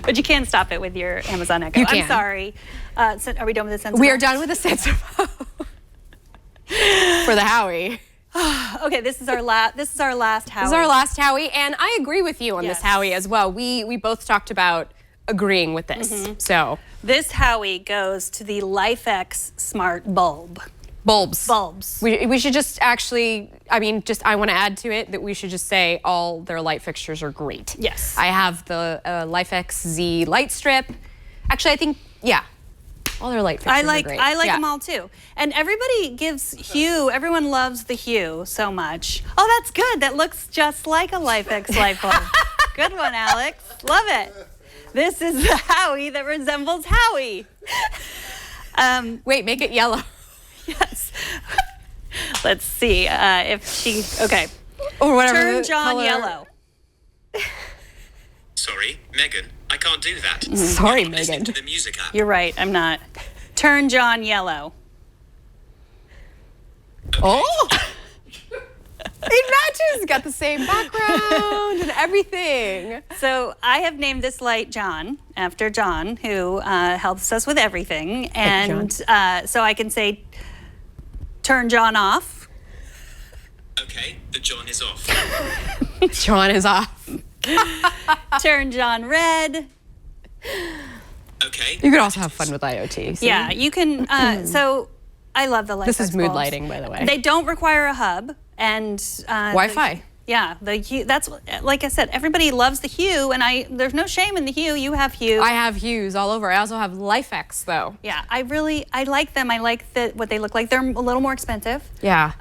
A: But you can stop it with your Amazon Echo.
D: You can.
A: I'm sorry. So are we done with the Sensibo?
D: We are done with the Sensibo for the Howie.
A: Okay, this is our last Howie.
D: This is our last Howie, and I agree with you on this Howie as well. We both talked about agreeing with this.
A: Mm-hmm.
D: So
A: this Howie goes to the lifx Smart Bulb.
D: Bulbs. We should just actually, I want to add to it that we should just say all their light fixtures are great.
A: Yes.
D: I have the lifx Z light strip. Actually, I think, all their light fixtures are great.
A: I like them all too. And everybody gives Hue, everyone loves the Hue so much. Oh, that's good. That looks just like a lifx light bulb. Good one, Alex. Love it. This is the Howie that resembles Howie.
D: Wait, make it yellow.
A: Yes. Let's see if she, okay.
D: Or whatever.
A: Turn John
D: color.
A: yellow.
E: Sorry, Megan, I can't do that.
D: Sorry,
E: I'm listening
D: Megan.
E: to the music app.
A: You're right, I'm not. Turn John yellow.
D: Oh! It matches. Got the same background and everything.
A: So I have named this light John, after John, who helps us with everything. And so I can say, turn John off.
E: Okay, the John is off.
D: John is off.
A: Turn John red.
E: Okay.
D: You could also have fun with IoT. See?
A: Yeah, you can. So I love the light.
D: This is mood lighting, by the way.
A: They don't require a hub. And
D: Wi-Fi.
A: The Hue, that's, like I said, everybody loves the Hue, and there's no shame in the Hue. You have Hue.
D: I have Hues all over. I also have lifx though.
A: Yeah, I like them. I like what they look like. They're a little more expensive.
D: Yeah.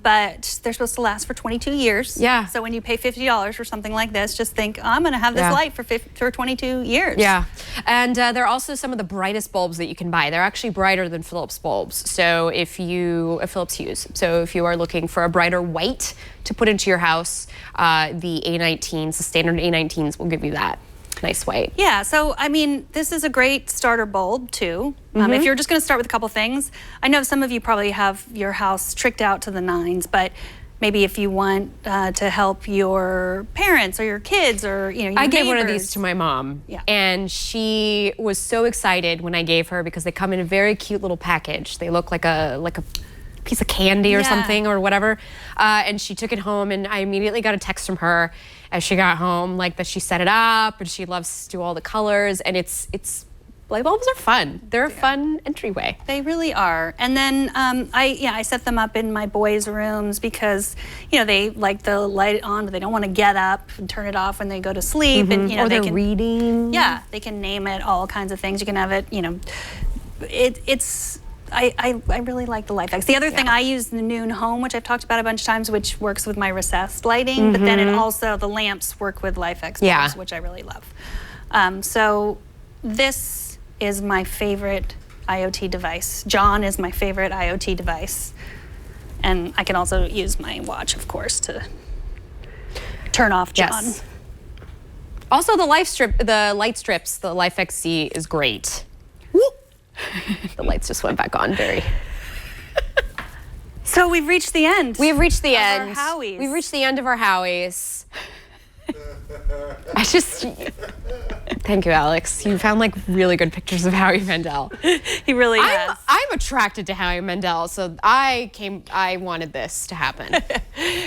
A: But they're supposed to last for 22 years.
D: Yeah.
A: So when you pay $50 for something like this, just think, oh, I'm going to have this light for 22 years.
D: Yeah. And they're also some of the brightest bulbs that you can buy. They're actually brighter than Philips bulbs. So Philips Hues. So if you are looking for a brighter white to put into your house, the A19s, the standard A19s will give you that. nice white.
A: Yeah, so I mean, this is a great starter bulb too. If you're just going to start with a couple things, I know some of you probably have your house tricked out to the nines, but maybe if you want to help your parents or your kids or your
D: I gave one of
A: neighbors.
D: these to my mom,
A: Yeah.
D: and she was so excited when I gave her because they come in a very cute little package. They look like a piece of candy or
A: Yeah.
D: something or whatever. And she took it home, and I immediately got a text from her as she got home, like that she set it up and she loves to do all the colors. And it's light bulbs are fun. They're a fun entryway.
A: They really are. And then I set them up in my boys' rooms because they like the light on, but they don't want to get up and turn it off when they go to sleep. And
D: Or
A: they
D: they're
A: can
D: reading.
A: Yeah, they can name it all kinds of things. You can have it. I really like the lifx. The other thing, I use the Noon Home, which I've talked about a bunch of times, which works with my recessed lighting, but then it also, the lamps work with lifx bulbs, which I really love. So this is my favorite IoT device. John is my favorite IoT device. And I can also use my watch, of course, to turn off John.
D: Yes. Also, the light strips, the lifx C is great. The lights just went back on very.
A: So we've reached the end.
D: We have reached the
A: Of our
D: end.
A: Howies.
D: We've reached the end of our Howies. Thank you, Alex. You found like really good pictures of Howie Mandel.
A: He really has.
D: I'm attracted to Howie Mandel, so I wanted this to happen.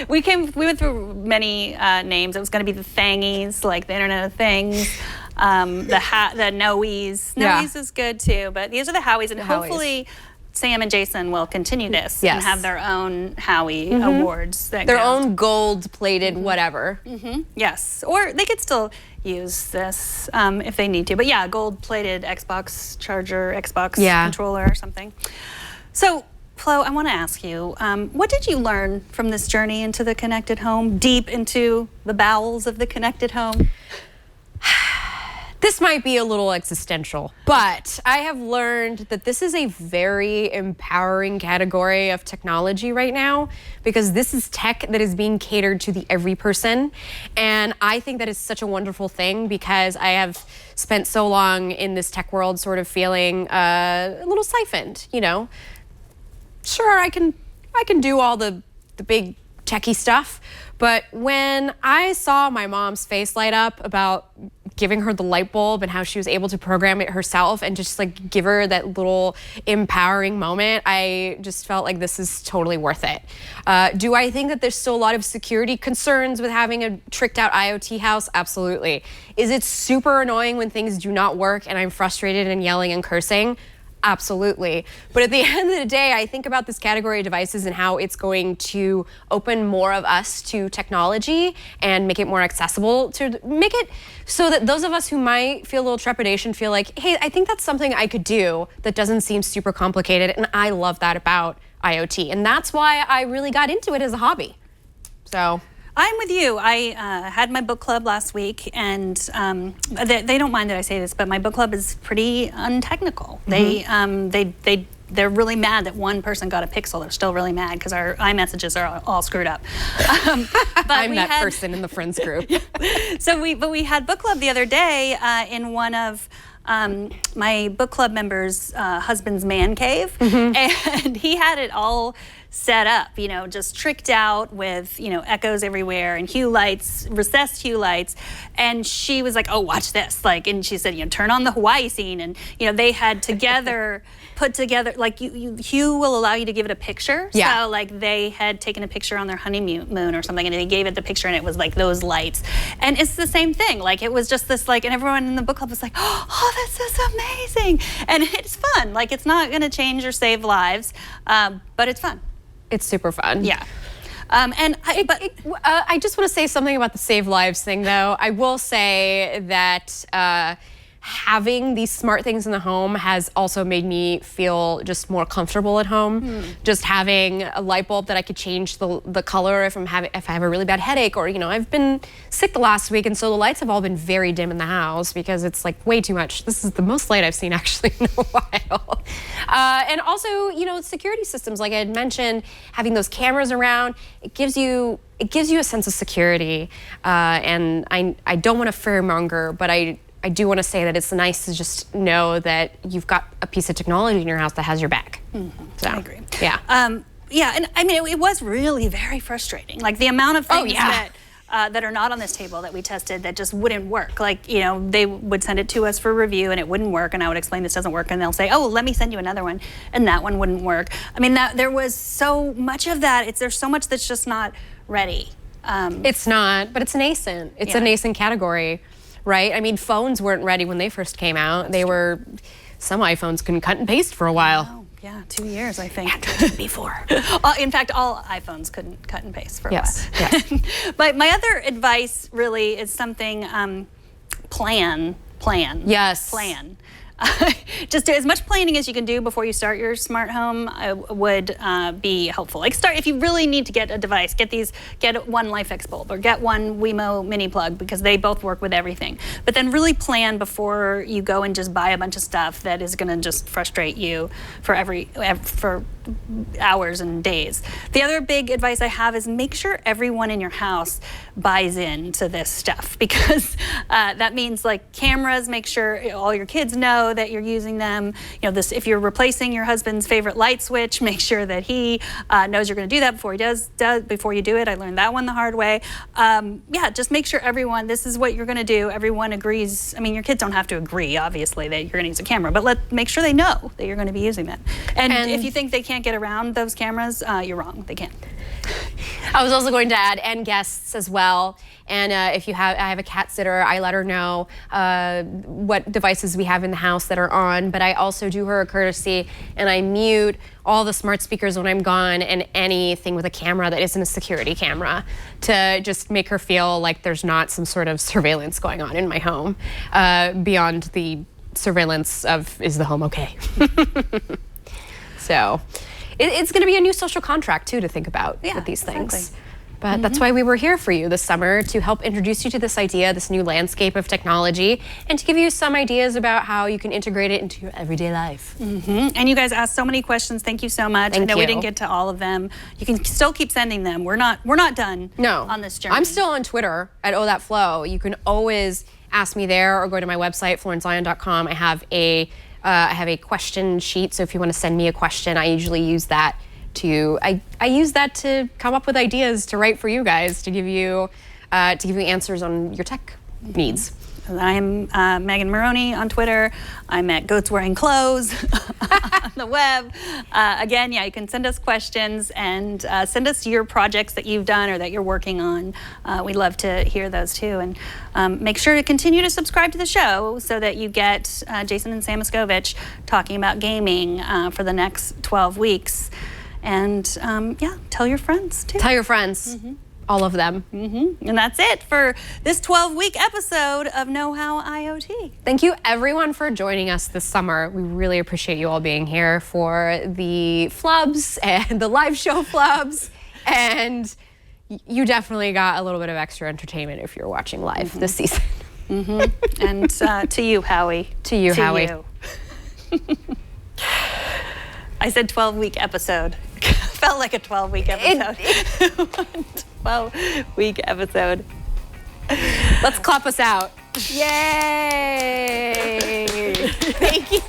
A: We went through many names. It was going to be the Thangies, like the Internet of Things. The Noes.
D: Yeah.
A: Noes is good too, but these are the Howies, and hopefully Sam and Jason will continue this and have their own Howie awards.
D: Their
A: go.
D: own gold-plated whatever.
A: Yes, or they could still use this if they need to. But yeah, gold-plated Xbox charger, Xbox controller or something. So, Flo, I want to ask you, what did you learn from this journey into the connected home, deep into the bowels of the connected home?
D: This might be a little existential, but I have learned that this is a very empowering category of technology right now because this is tech that is being catered to the every person. And I think that is such a wonderful thing because I have spent so long in this tech world sort of feeling a little siphoned, Sure, I can do all the big techie stuff, but when I saw my mom's face light up about giving her the light bulb and how she was able to program it herself and just like give her that little empowering moment, I just felt like this is totally worth it. Do I think that there's still a lot of security concerns with having a tricked out IoT house? Absolutely. Is it super annoying when things do not work and I'm frustrated and yelling and cursing? Absolutely. But at the end of the day, I think about this category of devices and how it's going to open more of us to technology and make it more accessible, to make it so that those of us who might feel a little trepidation feel like, hey, I think that's something I could do that doesn't seem super complicated. And I love that about IoT. And that's why I really got into it as a hobby. So
A: I'm with you. I had my book club last week, and they don't mind that I say this, but my book club is pretty untechnical. They're really mad that one person got a Pixel. They're still really mad because our iMessages are all screwed up. But
D: I'm that person in the friends group.
A: So we had book club the other day in one of my book club members' husband's man cave, and he had it all set up, just tricked out with, echoes everywhere and hue lights, recessed hue lights. And she was like, oh, watch this. And she said, turn on the Hawaii scene. And, they had put together, Hue will allow you to give it a picture.
D: Yeah.
A: So, they had taken a picture on their honeymoon or something, and they gave it the picture, and it was those lights. And it's the same thing. It was just this, and everyone in the book club was like, oh, this is amazing. And it's fun. It's not going to change or save lives, but it's fun.
D: It's super fun.
A: Yeah.
D: I just want to say something about the save lives thing, though. I will say that having these smart things in the home has also made me feel just more comfortable at home. Just having a light bulb that I could change the color if I have a really bad headache, or I've been sick the last week, and so the lights have all been very dim in the house because it's way too much. This is the most light I've seen actually in a while. And also, security systems, like I had mentioned, having those cameras around, it gives you a sense of security. And I don't want to fearmonger, but I do want to say that it's nice to just know that you've got a piece of technology in your house that has your back. So,
A: I agree.
D: Yeah.
A: Yeah, and I mean, it was really very frustrating. Like the amount of things that are not on this table that we tested that just wouldn't work. Like, you know, they would send it to us for review and it wouldn't work, and I would explain this doesn't work, and they'll say, oh, let me send you another one, and that one wouldn't work. I mean, there was so much of that. There's so much that's just not ready.
D: It's not, but it's nascent. It's a nascent category, right? I mean, phones weren't ready when they first came out. Some iPhones couldn't cut and paste for a while.
A: Oh, yeah, 2 years, I think.
D: Before.
A: In fact, all iPhones couldn't cut and paste for a while.
D: Yes.
A: But my other advice really is something, plan.
D: Yes.
A: Plan. Just as much planning as you can do before you start your smart home would be helpful. Like if you really need to get a device, get one lifx bulb or get one Wemo mini plug, because they both work with everything. But then really plan before you go and just buy a bunch of stuff that is going to just frustrate you for hours and days. The other big advice I have is make sure everyone in your house buys into this stuff, because that means like cameras, make sure all your kids know that you're using them. You know, if you're replacing your husband's favorite light switch, make sure that he knows you're going to do that before you do it. I learned that one the hard way. Yeah, just make sure everyone, this is what you're going to do. Everyone agrees. I mean, your kids don't have to agree, obviously, that you're going to use a camera, but make sure they know that you're going to be using that. And if you think they can't get around those cameras, you're wrong. They can't.
D: I was also going to add, and guests as well. And I have a cat sitter, I let her know what devices we have in the house that are on, but I also do her a courtesy and I mute all the smart speakers when I'm gone and anything with a camera that isn't a security camera, to just make her feel like there's not some sort of surveillance going on in my home beyond the surveillance of, is the home okay? So it's going to be a new social contract too to think about with these things.
A: Exactly.
D: But that's why we were here for you this summer, to help introduce you to this idea, this new landscape of technology, and to give you some ideas about how you can integrate it into your everyday life.
A: And you guys asked so many questions. Thank you so much. I know we didn't get to all of them. You can still keep sending them. We're not done on this journey.
D: I'm still on Twitter at OhThatFlow. You can always ask me there or go to my website, florencezion.com. I have a question sheet, so if you want to send me a question, I usually use that I use that to come up with ideas to write for you guys, to give you answers on your tech needs.
A: I'm Megan Maroney on Twitter. I'm at Goats Wearing Clothes on the web. Again, you can send us questions and send us your projects that you've done or that you're working on. We'd love to hear those too. And make sure to continue to subscribe to the show so that you get Jason and Sam Miskovich talking about gaming for the next 12 weeks. And tell your friends too.
D: Tell your friends. All of them.
A: And that's it for this 12-week episode of Know How IoT.
D: Thank you everyone for joining us this summer. We really appreciate you all being here for the flubs and the live show flubs. And you definitely got a little bit of extra entertainment if you're watching live this season.
A: And to you, Howie.
D: To you, Howie.
A: I said 12-week episode. Felt like a 12-week episode. 12-week episode.
D: Let's clap us out. Yay! Thank you.